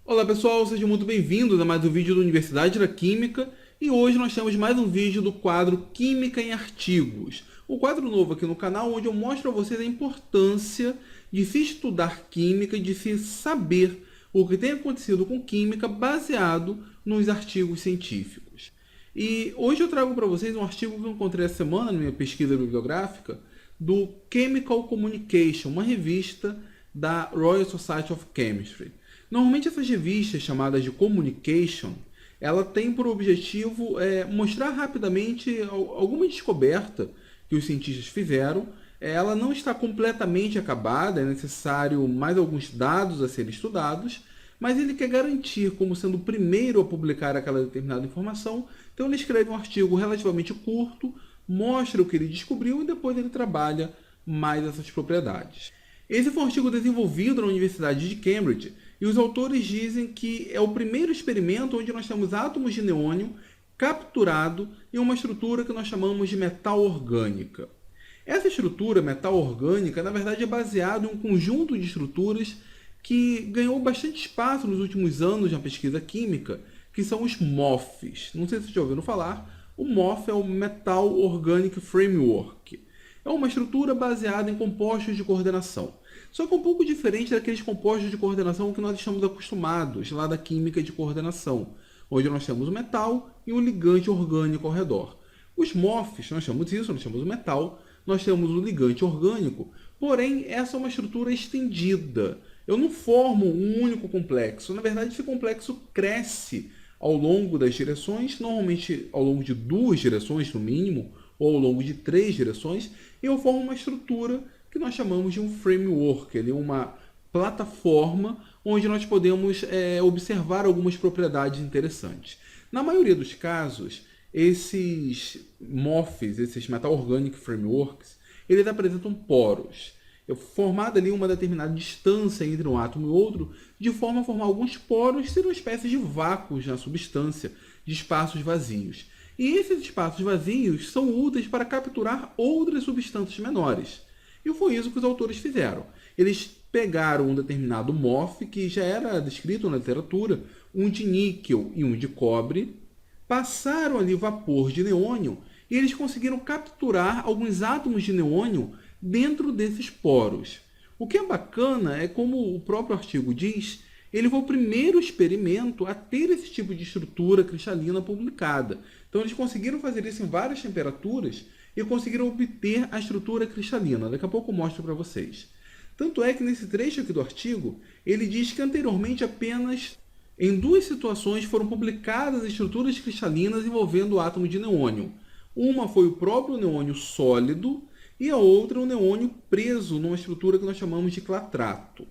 Olá pessoal, sejam muito bem-vindos a mais um vídeo da Universidade da Química e hoje nós temos mais um vídeo do quadro Química em Artigos. O quadro novo aqui no canal onde eu mostro a vocês a importância de se estudar química e de se saber o que tem acontecido com química baseado nos artigos científicos. E hoje eu trago para vocês um artigo que eu encontrei essa semana na minha pesquisa bibliográfica do Chemical Communication, uma revista da Royal Society of Chemistry. Normalmente essas revistas chamadas de Communication, ela tem por objetivo mostrar rapidamente alguma descoberta que os cientistas fizeram. Ela não está completamente acabada, é necessário mais alguns dados a serem estudados, mas ele quer garantir como sendo o primeiro a publicar aquela determinada informação. Então ele escreve um artigo relativamente curto, mostra o que ele descobriu e depois ele trabalha mais essas propriedades. Esse foi um artigo desenvolvido na Universidade de Cambridge e os autores dizem que é o primeiro experimento onde nós temos átomos de neônio capturado em uma estrutura que nós chamamos de metal orgânica. Essa estrutura metal orgânica, na verdade, é baseada em um conjunto de estruturas que ganhou bastante espaço nos últimos anos na pesquisa química, que são os MOFs. Não sei se vocês já ouviram falar. O MOF é o Metal Organic Framework. É uma estrutura baseada em compostos de coordenação. Só que um pouco diferente daqueles compostos de coordenação que nós estamos acostumados lá da química de coordenação, onde nós temos o metal e um ligante orgânico ao redor. Os MOFs, nós chamamos o metal, nós temos o ligante orgânico, porém essa é uma estrutura estendida. Eu não formo um único complexo. Na verdade, esse complexo cresce ao longo das direções, normalmente ao longo de 2 direções no mínimo, ou ao longo de 3 direções, e eu formo uma estrutura que nós chamamos de um framework, uma plataforma onde nós podemos observar algumas propriedades interessantes. Na maioria dos casos, esses MOFs, esses Metal Organic Frameworks, eles apresentam poros. Formada ali uma determinada distância entre um átomo e outro, de forma a formar alguns poros, ser uma espécie de vácuos na substância, de espaços vazios. E esses espaços vazios são úteis para capturar outras substâncias menores. E foi isso que os autores fizeram. Eles pegaram um determinado MOF, que já era descrito na literatura, um de níquel e um de cobre, passaram ali vapor de neônio e eles conseguiram capturar alguns átomos de neônio dentro desses poros. O que é bacana é, como o próprio artigo diz, ele foi o primeiro experimento a ter esse tipo de estrutura cristalina publicada. Então eles conseguiram fazer isso em várias temperaturas e conseguiram obter a estrutura cristalina. Daqui a pouco eu mostro para vocês. Tanto é que nesse trecho aqui do artigo, ele diz que anteriormente apenas em 2 situações foram publicadas estruturas cristalinas envolvendo o átomo de neônio. Uma foi o próprio neônio sólido e a outra o neônio preso numa estrutura que nós chamamos de clatrato.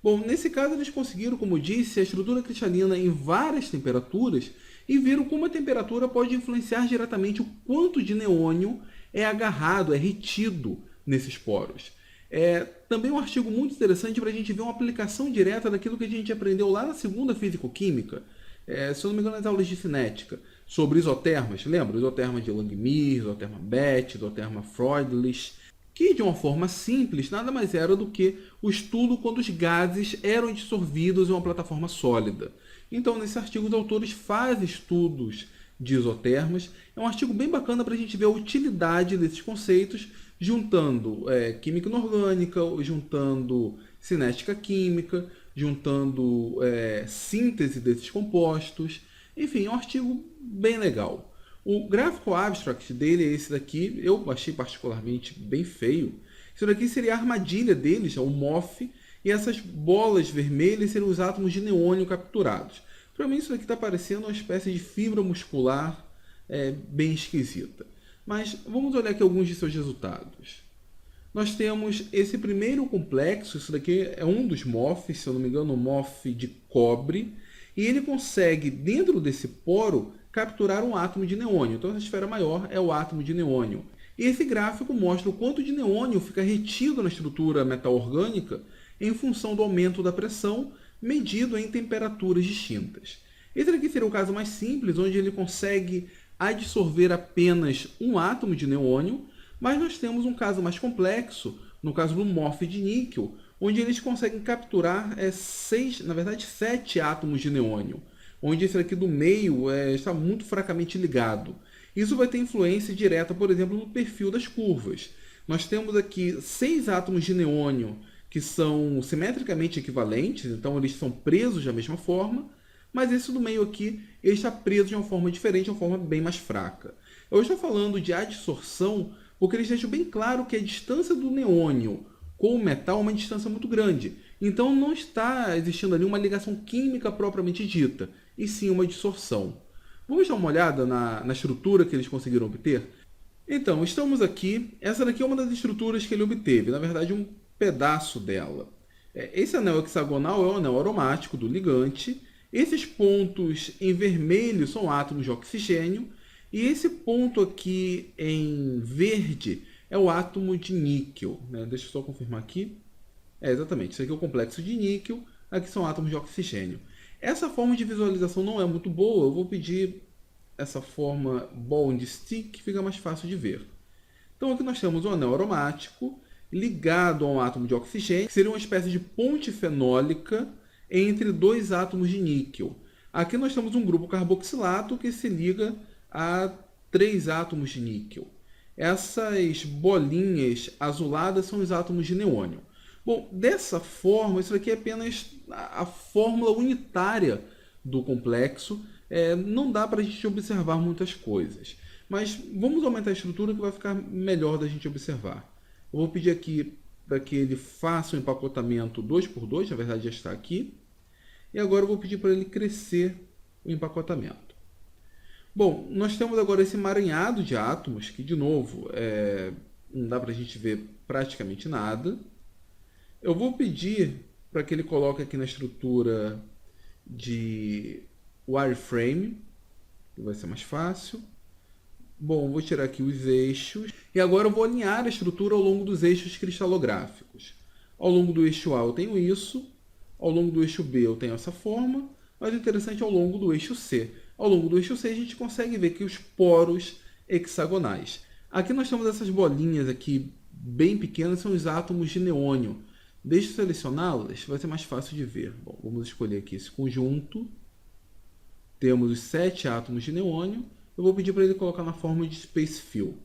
Bom, nesse caso eles conseguiram, como eu disse, a estrutura cristalina em várias temperaturas e viram como a temperatura pode influenciar diretamente o quanto de neônio é agarrado, é retido nesses poros. É também um artigo muito interessante para a gente ver uma aplicação direta daquilo que a gente aprendeu lá na segunda físico-química, se eu não me engano nas aulas de cinética, sobre isotermas. Lembra? Isoterma de Langmuir, isoterma Bethe, isoterma Freundlich, que de uma forma simples nada mais era do que o estudo quando os gases eram dissolvidos em uma plataforma sólida. Então, nesse artigo, os autores fazem estudos de isotermas. É um artigo bem bacana para a gente ver a utilidade desses conceitos, juntando química inorgânica, juntando cinética química, juntando síntese desses compostos. Enfim, é um artigo bem legal. O gráfico abstract dele é esse daqui, eu achei particularmente bem feio. Isso daqui seria a armadilha deles, o MOF, e essas bolas vermelhas seriam os átomos de neônio capturados. Para mim isso daqui está parecendo uma espécie de fibra muscular bem esquisita. Mas vamos olhar aqui alguns de seus resultados. Nós temos esse primeiro complexo, isso daqui é um dos MOFs, se eu não me engano, um MOF de cobre, e ele consegue, dentro desse poro, capturar um átomo de neônio. Então, essa esfera maior é o átomo de neônio. E esse gráfico mostra o quanto de neônio fica retido na estrutura metal orgânica em função do aumento da pressão, medido em temperaturas distintas. Esse aqui seria o caso mais simples, onde ele consegue adsorver apenas um átomo de neônio, mas nós temos um caso mais complexo, no caso do MOF de níquel, onde eles conseguem capturar na verdade 7 átomos de neônio, onde esse aqui do meio está muito fracamente ligado. Isso vai ter influência direta, por exemplo, no perfil das curvas. Nós temos aqui 6 átomos de neônio que são simetricamente equivalentes, então eles são presos da mesma forma, mas esse do meio aqui ele está preso de uma forma diferente, de uma forma bem mais fraca. Eu estou falando de adsorção porque eles deixam bem claro que a distância do neônio com o metal é uma distância muito grande. Então não está existindo ali uma ligação química propriamente dita, e sim uma dissorção. Vamos dar uma olhada na estrutura que eles conseguiram obter? Então, estamos aqui. Essa daqui é uma das estruturas que ele obteve, na verdade um pedaço dela. Esse anel hexagonal é o anel aromático do ligante. Esses pontos em vermelho são átomos de oxigênio. E esse ponto aqui em verde é o átomo de níquel. Deixa eu só confirmar aqui. Exatamente, isso aqui é o complexo de níquel. Aqui são átomos de oxigênio. Essa forma de visualização não é muito boa. Eu vou pedir essa forma ball and stick, que fica mais fácil de ver. Então aqui nós temos um anel aromático ligado a um átomo de oxigênio, que seria uma espécie de ponte fenólica entre 2 átomos de níquel. Aqui nós temos um grupo carboxilato que se liga a 3 átomos de níquel. Essas bolinhas azuladas são os átomos de neônio. Bom, dessa forma, isso aqui é apenas a fórmula unitária do complexo. Não dá para a gente observar muitas coisas. Mas vamos aumentar a estrutura que vai ficar melhor da gente observar. Eu vou pedir aqui para que ele faça um empacotamento 2x2, na verdade já está aqui. E agora eu vou pedir para ele crescer o empacotamento. Bom, nós temos agora esse emaranhado de átomos, que de novo não dá para a gente ver praticamente nada. Eu vou pedir para que ele coloque aqui na estrutura de wireframe, que vai ser mais fácil. Bom, vou tirar aqui os eixos. E agora eu vou alinhar a estrutura ao longo dos eixos cristalográficos. Ao longo do eixo A eu tenho isso. Ao longo do eixo B eu tenho essa forma. Mas o interessante é ao longo do eixo C. Ao longo do eixo C a gente consegue ver aqui os poros hexagonais. Aqui nós temos essas bolinhas aqui bem pequenas, são os átomos de neônio. Deixa eu selecioná-las, vai ser mais fácil de ver. Bom, vamos escolher aqui esse conjunto. Temos os 7 átomos de neônio. Eu vou pedir para ele colocar na forma de Space Fill.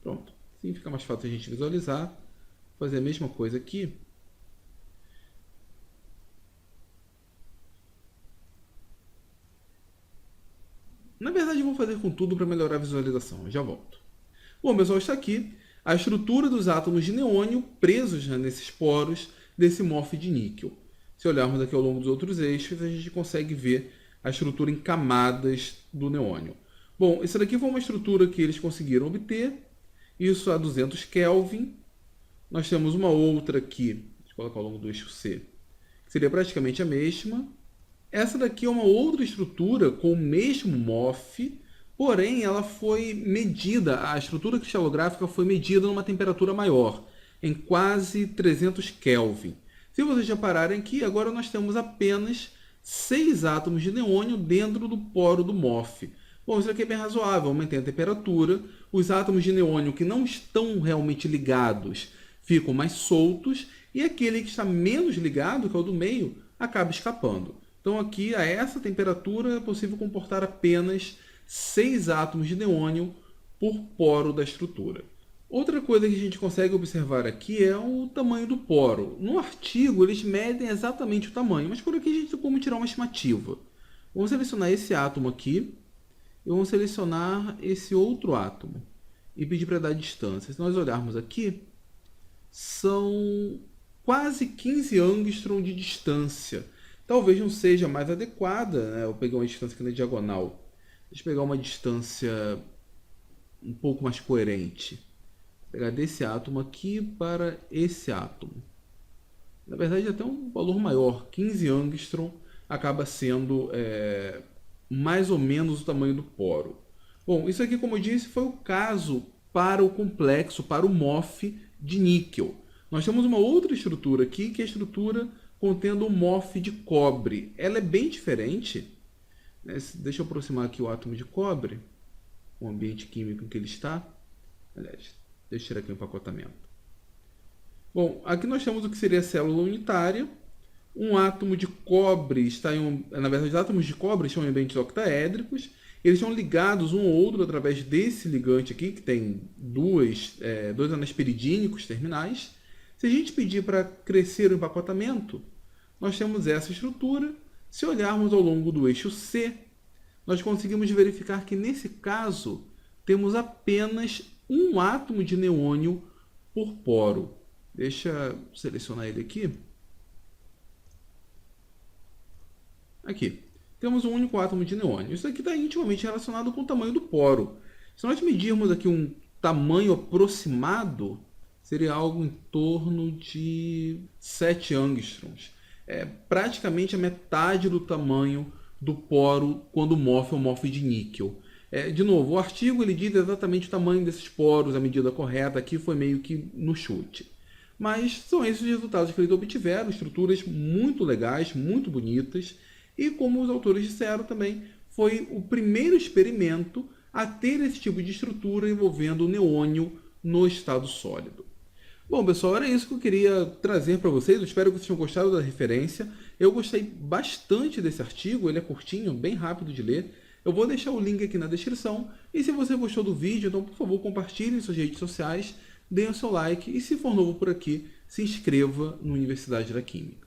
Pronto. Assim fica mais fácil a gente visualizar. Vou fazer a mesma coisa aqui. Na verdade, vou fazer com tudo para melhorar a visualização. Eu já volto. Bom, pessoal, está aqui a estrutura dos átomos de neônio presos nesses poros desse morph de níquel. Se olharmos aqui ao longo dos outros eixos, a gente consegue ver a estrutura em camadas do neônio. Bom, isso daqui foi uma estrutura que eles conseguiram obter, isso a 200 Kelvin. Nós temos uma outra aqui, deixa eu colocar ao longo do eixo C, que seria praticamente a mesma. Essa daqui é uma outra estrutura com o mesmo MOF, porém ela foi medida, a estrutura cristalográfica foi medida numa temperatura maior, em quase 300 Kelvin. Se vocês repararem aqui, agora nós temos apenas 6 átomos de neônio dentro do poro do MOF. Bom, isso aqui é bem razoável, aumentei a temperatura, os átomos de neônio que não estão realmente ligados ficam mais soltos, e aquele que está menos ligado, que é o do meio, acaba escapando. Então aqui, a essa temperatura, é possível comportar apenas 6 átomos de neônio por poro da estrutura. Outra coisa que a gente consegue observar aqui é o tamanho do poro. No artigo, eles medem exatamente o tamanho, mas por aqui a gente tem como tirar uma estimativa. Vamos selecionar esse átomo aqui, e vamos selecionar esse outro átomo, e pedir para dar distância. Se nós olharmos aqui, são quase 15 angstrom de distância. Talvez não seja mais adequada, né? Eu peguei uma distância aqui na diagonal. Deixa eu pegar uma distância um pouco mais coerente. Vou pegar desse átomo aqui para esse átomo. Na verdade, até um valor maior, 15 angstrom, acaba sendo mais ou menos o tamanho do poro. Bom, isso aqui, como eu disse, foi o caso para o complexo, para o MOF de níquel. Nós temos uma outra estrutura aqui, que é a estrutura contendo um MOF de cobre. Ela é bem diferente. Deixa eu aproximar aqui o átomo de cobre, o ambiente químico em que ele está. Aliás, deixa eu tirar aqui o empacotamento. Bom, aqui nós temos o que seria a célula unitária. Um átomo de cobre está em na verdade, os átomos de cobre estão em ambientes octaédricos. Eles estão ligados um ao outro através desse ligante aqui, que tem dois anéis peridínicos terminais. Se a gente pedir para crescer o empacotamento, nós temos essa estrutura. Se olharmos ao longo do eixo C, nós conseguimos verificar que, nesse caso, temos apenas um átomo de neônio por poro. Deixa eu selecionar ele aqui. Aqui, temos um único átomo de neônio. Isso aqui está intimamente relacionado com o tamanho do poro. Se nós medirmos aqui um tamanho aproximado, seria algo em torno de 7 angstroms. É praticamente a metade do tamanho do poro quando morfe ou morfe de níquel. De novo, o artigo ele diz exatamente o tamanho desses poros, a medida correta, aqui foi meio que no chute. Mas são esses os resultados que eles obtiveram, estruturas muito legais, muito bonitas, e como os autores disseram também, foi o primeiro experimento a ter esse tipo de estrutura envolvendo o neônio no estado sólido. Bom, pessoal, era isso que eu queria trazer para vocês. Eu espero que vocês tenham gostado da referência. Eu gostei bastante desse artigo, ele é curtinho, bem rápido de ler. Eu vou deixar o link aqui na descrição. E se você gostou do vídeo, então, por favor, compartilhe em suas redes sociais, deem o seu like e, se for novo por aqui, se inscreva no Universidade da Química.